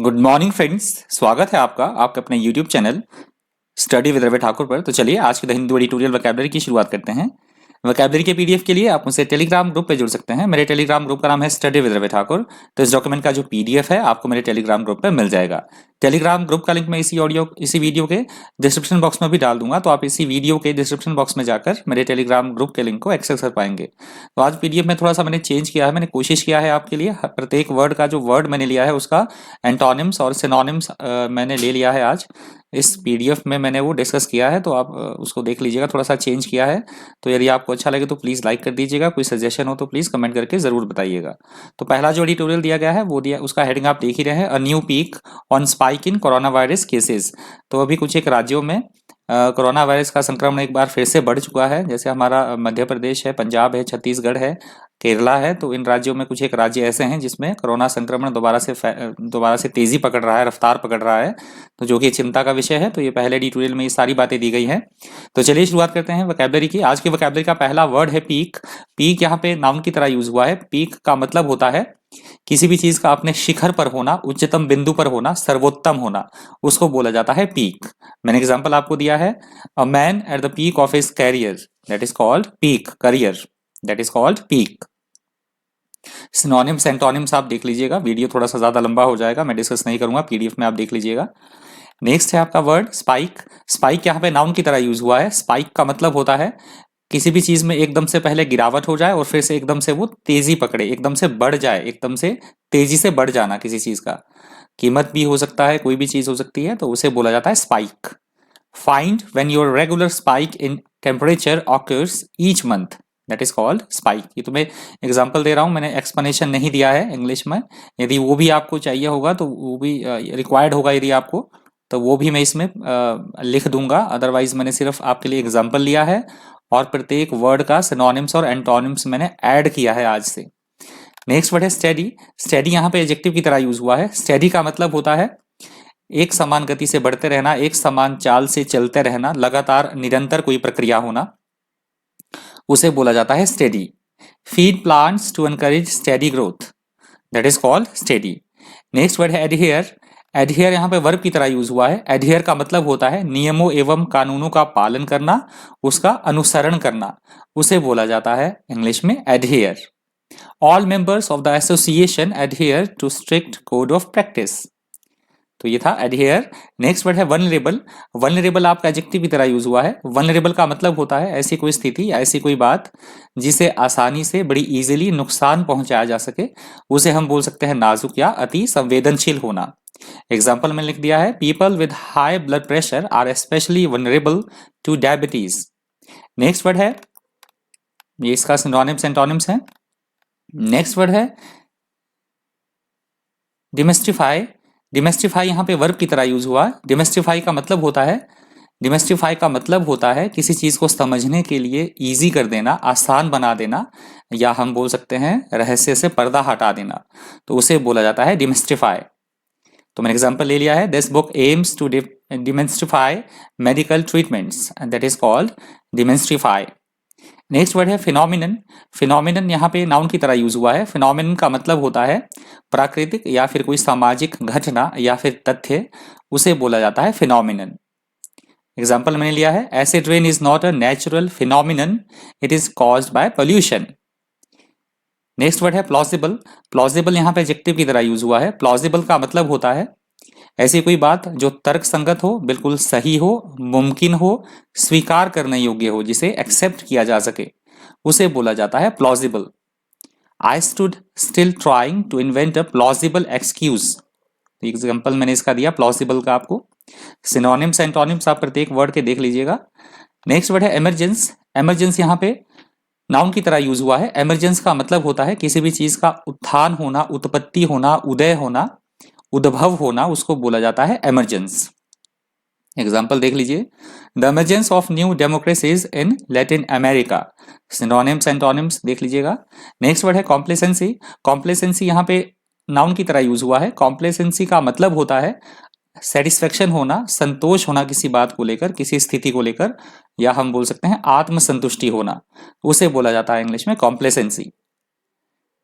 Good morning friends, स्वागत है आपका आपके अपने YouTube channel study with Ravi Thakur पर। तो चलिए आज के द हिंदू एडिटोरियल वोकैबुलरी की शुरुआत करते हैं। वोकैबुलरी के पीडीएफ के लिए आप मुझसे टेलीग्राम ग्रुप पे जुड़ सकते हैं। मेरे टेलीग्राम ग्रुप का नाम है स्टडी विद रवि ठाकुर। तो इस डॉक्यूमेंट का जो पीडीएफ है आपको मेरे टेलीग्राम ग्रुप पे मिल जाएगा। टेलीग्राम ग्रुप का लिंक मैं इसी वीडियो के डिस्क्रिप्शन बॉक्स में भी डाल दूंगा, तो आप इसी वीडियो के डिस्क्रिप्शन बॉक्स में जाकर मेरे टेलीग्राम ग्रुप के लिंक को एक्सेस कर पाएंगे। तो आज पीडीएफ में थोड़ा सा मैंने चेंज किया है। मैंने कोशिश किया है आपके लिए प्रत्येक वर्ड का जो वर्ड मैंने लिया है उसका एंटोनिम्स और सिनोनिम्स मैंने ले लिया है। आज इस पीडीएफ में मैंने वो डिस्कस किया है, तो आप उसको देख लीजिएगा। थोड़ा सा चेंज किया है, तो यदि आपको अच्छा लगे तो प्लीज़ लाइक कर दीजिएगा। कोई सजेशन हो तो प्लीज़ कमेंट करके ज़रूर बताइएगा। तो पहला जो एडिटोरियल दिया गया है वो दिया, उसका हेडिंग आप देख ही रहे हैं, a new peak on spike in corona virus cases. तो अभी कुछ एक राज्यों में कोरोना वायरस का संक्रमण एक बार फिर से बढ़ चुका है। जैसे हमारा मध्य प्रदेश है, पंजाब है, छत्तीसगढ़ है, केरला है। तो इन राज्यों में कुछ एक राज्य ऐसे हैं जिसमें कोरोना संक्रमण दोबारा से तेजी पकड़ रहा है, रफ्तार पकड़ रहा है, तो जो कि चिंता का विषय है। तो ये पहले एडिटोरियल में ये सारी बातें दी गई हैं। तो चलिए शुरुआत करते हैं वोकैबुलरी की। आज की वोकैबुलरी का पहला वर्ड है पीक। पीक यहाँ पे नाउन की तरह यूज हुआ है। पीक का मतलब होता है किसी भी चीज का अपने शिखर पर होना, उच्चतम बिंदु पर होना, सर्वोत्तम होना, उसको बोला जाता है पीक। मैंने एग्जांपल आपको दिया है, a man at the peak of his career, that is called peak. Career, that is called peak. Synonyms antonyms आप देख लीजिएगा, वीडियो थोड़ा सा ज्यादा लंबा हो जाएगा, मैं डिस्कस नहीं करूंगा, पीडीएफ में आप देख लीजिएगा। नेक्स्ट है आपका वर्ड स्पाइक। स्पाइक यहाँ पे नाउन की तरह यूज हुआ है। स्पाइक का मतलब होता है किसी भी चीज में एकदम से पहले गिरावट हो जाए और फिर से एकदम से वो तेजी पकड़े, एकदम से बढ़ जाए, एकदम से तेजी से बढ़ जाना किसी चीज का। कीमत भी हो सकता है, कोई भी चीज हो सकती है, तो उसे बोला जाता है spike. Find when your regular spike in temperature occurs each month, that is called spike. ये तुम्हें एग्जांपल दे रहा हूं, मैंने एक्सप्लेनेशन नहीं दिया है इंग्लिश में। यदि वो भी आपको चाहिए होगा तो वो भी रिक्वायर्ड होगा यदि आपको, तो वो भी मैं इसमें लिख दूंगा। अदरवाइज मैंने सिर्फ आपके लिए एग्जांपल लिया है और प्रत्येक वर्ड का सिनोनिम्स और एंटोनिम्स मैंने ऐड किया है आज से। नेक्स्ट वर्ड है स्टेडी। स्टेडी यहाँ पे एडजेक्टिव की तरह यूज हुआ है। स्टेडी का मतलब होता है एक समान गति से बढ़ते रहना, एक समान चाल से चलते रहना, लगातार निरंतर कोई प्रक्रिया होना, उसे बोला जाता है steady. Feed plants to encourage steady growth, that is called steady. Next word है एडहियर। एडहियर यहाँ पे वर्ब की तरह यूज हुआ है। एडहियर का मतलब होता है नियमों एवं कानूनों का पालन करना, उसका अनुसरण करना, उसे बोला जाता है इंग्लिश में adhere. All members of the association adhere to strict code of practice. तो ये था एडहियर। नेक्स्ट वर्ड है वल्नरेबल। वल्नरेबल आपका एडजेक्टिव की तरह यूज हुआ है। वल्नरेबल का मतलब होता है ऐसी कोई स्थिति, ऐसी कोई बात जिसे आसानी से, बड़ी इजीली नुकसान पहुंचाया जा सके, उसे हम बोल सकते हैं नाजुक या अति संवेदनशील होना। एग्जाम्पल में लिख दिया है, people with high blood pressure are specially vulnerable to diabetes. Next word है, ये इसका सिनोनिम्स एंटोनिम्स है। नेक्स्ट वर्ड है डिमेस्टिफाई। डिमेस्टिफाई यहाँ पे वर्ब की तरह यूज हुआ। डिमेस्टिफाई का मतलब होता है, डिमेस्टिफाई का मतलब होता है किसी चीज को समझने के लिए इजी कर देना, आसान बना देना, या हम बोल सकते हैं रहस्य से पर्दा हटा देना, तो उसे बोला जाता है डिमेस्टिफाई। तो मैंने एग्जांपल ले लिया है, this book aims to demystify medical treatments, that is called demystify. Next word है फिनोमिनन। फिनोमिनन यहाँ पे नाउन की तरह यूज हुआ है। फिनोमिनन का मतलब होता है प्राकृतिक या फिर कोई सामाजिक घटना या फिर तथ्य, उसे बोला जाता है फिनोमिनन। एग्जाम्पल मैंने लिया है, acid rain is not a natural phenomenon, it is caused by pollution. Next word है प्लॉजिबल। प्लॉजिबल यहाँ पे एडजेक्टिव की तरह यूज हुआ है। प्लॉजिबल का मतलब होता है ऐसी कोई बात जो तर्क संगत हो, बिल्कुल सही हो, मुमकिन हो, स्वीकार करने योग्य हो, जिसे एक्सेप्ट किया जा सके, उसे बोला जाता है plausible. I stood still trying to invent a plausible excuse. Example मैंने इसका दिया प्लॉजिबल का आपको। सिनोनिम्स एंटोनिम्स आप प्रत्येक वर्ड के देख लीजिएगा। नेक्स्ट वर्ड है एमरजेंस। एमरजेंस यहाँ पे नाउन की तरह यूज हुआ है। एमरजेंस का मतलब होता है किसी भी चीज का उत्थान होना, उत्पत्ति होना, उदय होना, उद्भव होना, उसको बोला जाता है एमरजेंस। एग्जाम्पल देख लीजिए, the emergence of new democracies in Latin America. Synonyms antonyms देख लीजिएगा। नेक्स्ट वर्ड है कॉम्प्लेसेंसी। कॉम्प्लेसेंसी यहाँ पे नाउन की तरह यूज हुआ है। कॉम्प्लेसेंसी का मतलब होता है सेटिस्फेक्शन होना, संतोष होना किसी बात को लेकर, किसी स्थिति को लेकर, या हम बोल सकते हैं आत्मसंतुष्टि होना, उसे बोला जाता है इंग्लिश में कॉम्प्लेसेंसी।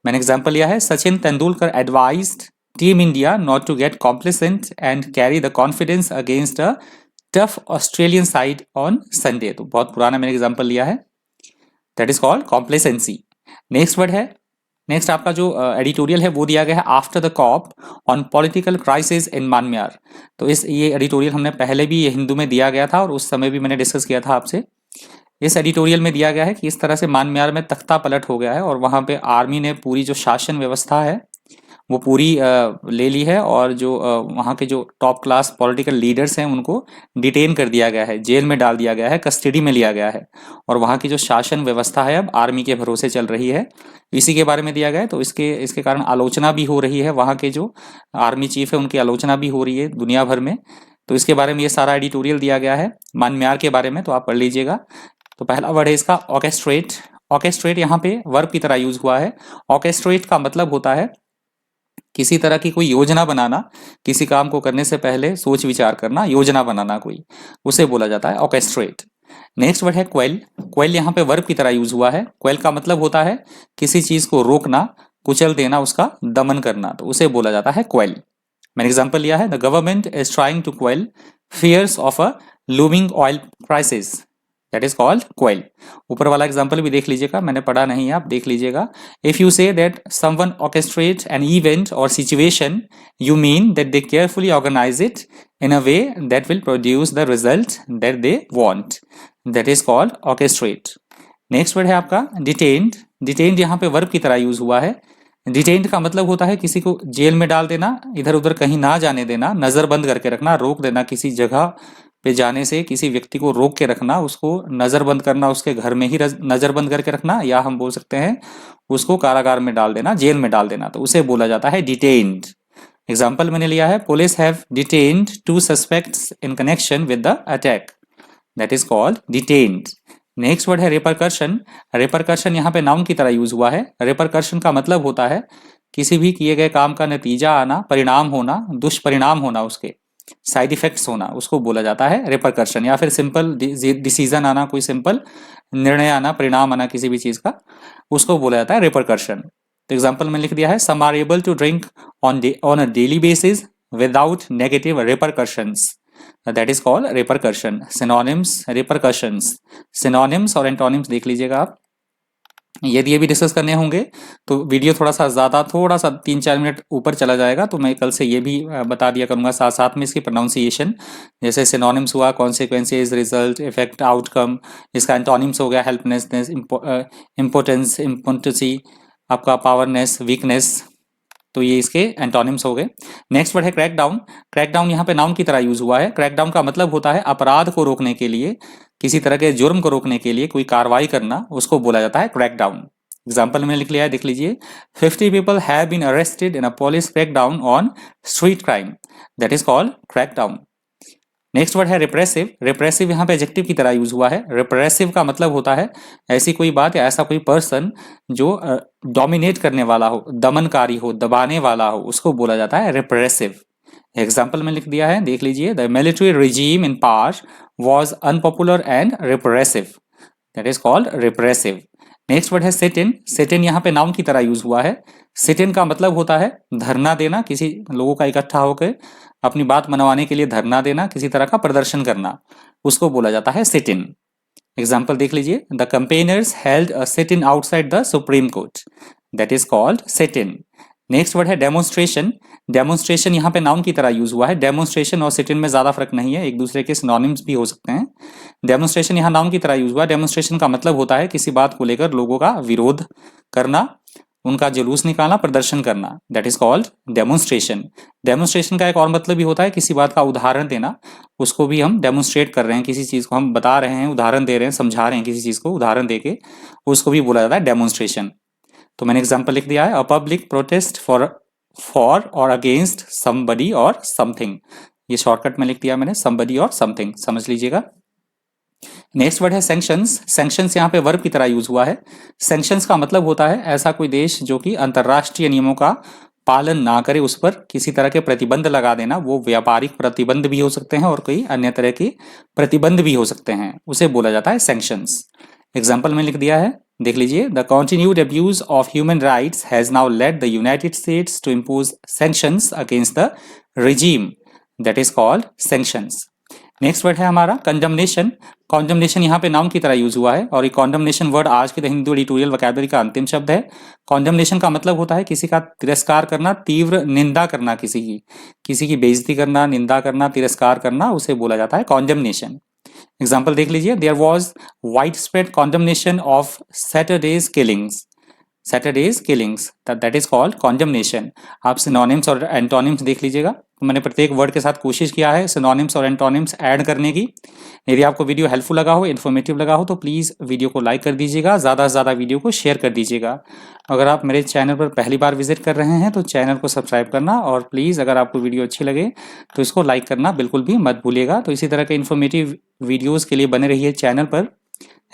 मैंने एग्जाम्पल लिया है, Sachin Tendulkar advised Team India not to get complacent and carry the confidence against a tough Australian side on Sunday. तो बहुत पुराना मैंने एग्जाम्पल लिया है, that is called complacency. Next word है, नेक्स्ट आपका जो एडिटोरियल है वो दिया गया है after the coup on political crisis in Myanmar. तो ये एडिटोरियल हमने पहले भी ये हिंदू में दिया गया था और उस समय भी मैंने डिस्कस किया था आपसे। इस एडिटोरियल में दिया गया है कि इस तरह से म्यांमार में तख्ता पलट हो गया है और वहां पे आर्मी ने पूरी जो शासन व्यवस्था है वो पूरी ले ली है और जो वहाँ के जो टॉप क्लास पॉलिटिकल लीडर्स हैं उनको डिटेन कर दिया गया है, जेल में डाल दिया गया है, कस्टडी में लिया गया है और वहाँ की जो शासन व्यवस्था है अब आर्मी के भरोसे चल रही है। इसी के बारे में दिया गया है। तो इसके कारण आलोचना भी हो रही है, वहाँ के जो आर्मी चीफ है उनकी आलोचना भी हो रही है दुनिया भर में। तो इसके बारे में ये सारा एडिटोरियल दिया गया है म्यांमार के बारे में, तो आप पढ़ लीजिएगा। तो पहला वर्ड है इसका ऑर्केस्ट्रेट। ऑर्केस्ट्रेट यहाँ पे वर्ब की तरह यूज हुआ है। ऑर्केस्ट्रेट का मतलब होता है किसी तरह की कोई योजना बनाना, किसी काम को करने से पहले सोच विचार करना, योजना बनाना कोई, उसे बोला जाता है ऑर्केस्ट्रेट। नेक्स्ट वर्ड है क्वेल। क्वेल यहाँ पे वर्ब की तरह यूज हुआ है। क्वेल का मतलब होता है किसी चीज को रोकना, कुचल देना, उसका दमन करना, तो उसे बोला जाता है क्वेल। मैंने एग्जांपल लिया है, the government is trying to quell fears of a looming oil crisis, that is called quell. ऊपर वाला एग्जांपल भी देख लीजिएगा, मैंने पढ़ा नहीं है, आप देख लीजिएगा। If you say that someone orchestrates an event or situation, you mean that they carefully organise it in a way that will produce the result that they want, that is called orchestrate। Next word है आपका detained। detained यहाँ पे verb की तरह use हुआ है। detained का मतलब होता है किसी को जेल में डाल देना, इधर उधर कहीं ना जाने देना, नजरबंद करके रखना, रोक देना, किसी जगह पे जाने से किसी व्यक्ति को रोक के रखना, उसको नजरबंद करना, उसके घर में ही नजरबंद करके रखना, या हम बोल सकते हैं उसको कारागार में डाल देना, जेल में डाल देना, तो उसे बोला जाता है डिटेन्ड। एग्जाम्पल मैंने लिया है, police have detained 2 suspects in connection with the attack, that is called detained. Next word है रिपरकर्शन। रिपरकर्शन यहाँ पे नाउन की तरह यूज हुआ है। रिपरकर्शन का मतलब होता है किसी भी किए गए काम का नतीजा आना, परिणाम होना, दुष्परिणाम होना, उसके साइड इफेक्ट्स होना, उसको बोला जाता है रिपरकर्शन। या फिर सिंपल डिसीजन आना, कोई सिंपल निर्णय आना, परिणाम आना किसी भी चीज का, उसको बोला जाता है रिपरकर्शन। तो एग्जाम्पल में लिख दिया है, some are able to drink on a daily basis without negative repercussions, that is called repercussion. Synonyms, repercussions, synonyms और एंटोनिम्स देख लीजिएगा आप। यदि ये भी डिस्कस करने होंगे तो वीडियो थोड़ा सा 3-4 मिनट ऊपर चला जाएगा, तो मैं कल से ये भी बता दिया करूंगा साथ साथ में इसकी प्रोनाउंसिएशन। जैसे सिनोनिम्स हुआ कॉन्सिक्वेंसेस, रिजल्ट, इफेक्ट, आउटकम। इसका एंटोनिम्स हो गया हेल्पलेसनेस, इम्पोर्टेंस, इम्पोटेंसी, आपका पावरनेस, वीकनेस। तो ये इसके एंटोनिम्स हो गए। नेक्स्ट वर्ड है क्रैकडाउन। क्रैकडाउन यहाँ पे नाउन की तरह यूज हुआ है। क्रैकडाउन का मतलब होता है अपराध को रोकने के लिए, किसी तरह के जुर्म को रोकने के लिए कोई कार्रवाई करना, उसको बोला जाता है क्रैकडाउन। एग्जाम्पल में लिख लिया है, देख लीजिए, 50 people have been arrested in a police crackdown on street crime, that is called crackdown। Next word है रिप्रेसिव। रिप्रेसिव यहाँ पे एडजेक्टिव की तरह यूज हुआ है। रिप्रेसिव का मतलब होता है ऐसी कोई बात या ऐसा कोई पर्सन जो डोमिनेट करने वाला हो, दमनकारी हो, दबाने वाला हो, उसको बोला जाता है रिप्रेसिव। एग्जाम्पल में लिख दिया है, देख लीजिए, the military regime in past was unpopular and repressive, that is called repressive. Next word है सिट इन। सिट इन यहाँ पे नाउन की तरह यूज हुआ है। सिट इन का मतलब होता है धरना देना, किसी लोगों का इकट्ठा होकर अपनी बात मनवाने के लिए धरना देना, किसी तरह का प्रदर्शन करना, उसको बोला जाता है सिट इन। एग्जाम्पल देख लीजिए, the campaigners held a sit in outside the supreme court, that is called sit in. Next word है डेमोन्स्ट्रेशन। डेमोन्स्ट्रेशन यहाँ पे नाउन की तरह यूज हुआ है। डेमोन्स्ट्रेशन और सिट इन में ज्यादा फर्क नहीं है, एक दूसरे के सिनोनिम्स भी हो सकते हैं। डेमोन्स्ट्रेशन यहाँ नाउन की तरह यूज हुआ है। डेमोन्स्ट्रेशन का मतलब होता है किसी बात को लेकर लोगों का विरोध करना, उनका जुलूस निकालना, प्रदर्शन करना, that is called demonstration. Demonstration का एक और मतलब भी होता है किसी बात का उदाहरण देना, उसको भी हम डेमोन्स्ट्रेट कर रहे हैं, किसी चीज को हम बता रहे हैं, उदाहरण दे रहे हैं, समझा रहे हैं किसी चीज को उदाहरण देके, उसको भी बोला जाता है डेमोन्स्ट्रेशन। तो मैंने एग्जाम्पल लिख दिया है, अ पब्लिक प्रोटेस्ट फॉर और अगेंस्ट समबडी और समथिंग। ये शॉर्टकट में लिख दिया मैंने, समबडी और समथिंग, समझ लीजिएगा। नेक्स्ट वर्ड है सैंक्शंस। सैंक्शंस यहाँ पे वर्ब की तरह यूज हुआ है। सैंक्शंस का मतलब होता है ऐसा कोई देश जो कि अंतरराष्ट्रीय नियमों का पालन ना करे, उस पर किसी तरह के प्रतिबंध लगा देना। वो व्यापारिक प्रतिबंध भी हो सकते हैं और कई अन्य तरह के प्रतिबंध भी हो सकते हैं, उसे बोला जाता है सैंक्शंस। एग्जाम्पल में लिख दिया है, देख लीजिए, the continued abuse of human rights has now led the United States to impose sanctions against the regime that is called sanctions. Next word है हमारा कंडमनेशन। कॉन्डमनेशन यहाँ पे नाउन की तरह यूज हुआ है और ये कॉन्डमनेशन वर्ड आज के द हिंदू एडिटोरियल वोकैबुलरी का अंतिम शब्द है। कॉन्डमनेशन का मतलब होता है किसी का तिरस्कार करना, तीव्र निंदा करना, किसी की बेइज्जती करना, निंदा करना, तिरस्कार करना, उसे बोला जाता है कॉन्डमनेशन। एग्जाम्पल देख लीजिए, there was wide spread condemnation of Saturday's killings that is called condemnation. आप सिनोनिम्स और एंटोनिम्स देख लीजिएगा। तो मैंने प्रत्येक वर्ड के साथ कोशिश किया है सिनोनिम्स और एंटोनिम्स ऐड करने की। यदि आपको वीडियो हेल्पफुल लगा हो, इन्फॉर्मेटिव लगा हो, तो प्लीज़ वीडियो को लाइक कर दीजिएगा, ज़्यादा से ज़्यादा वीडियो को शेयर कर दीजिएगा। अगर आप मेरे चैनल पर पहली बार विजिट कर रहे हैं तो चैनल को सब्सक्राइब करना, और प्लीज़ अगर आपको वीडियो अच्छी लगे तो इसको लाइक करना बिल्कुल भी मत भूलिएगा। तो इसी तरह के इन्फॉर्मेटिव वीडियोज़ के लिए बने रहिए चैनल पर।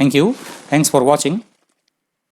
Thank you, thanks for watching.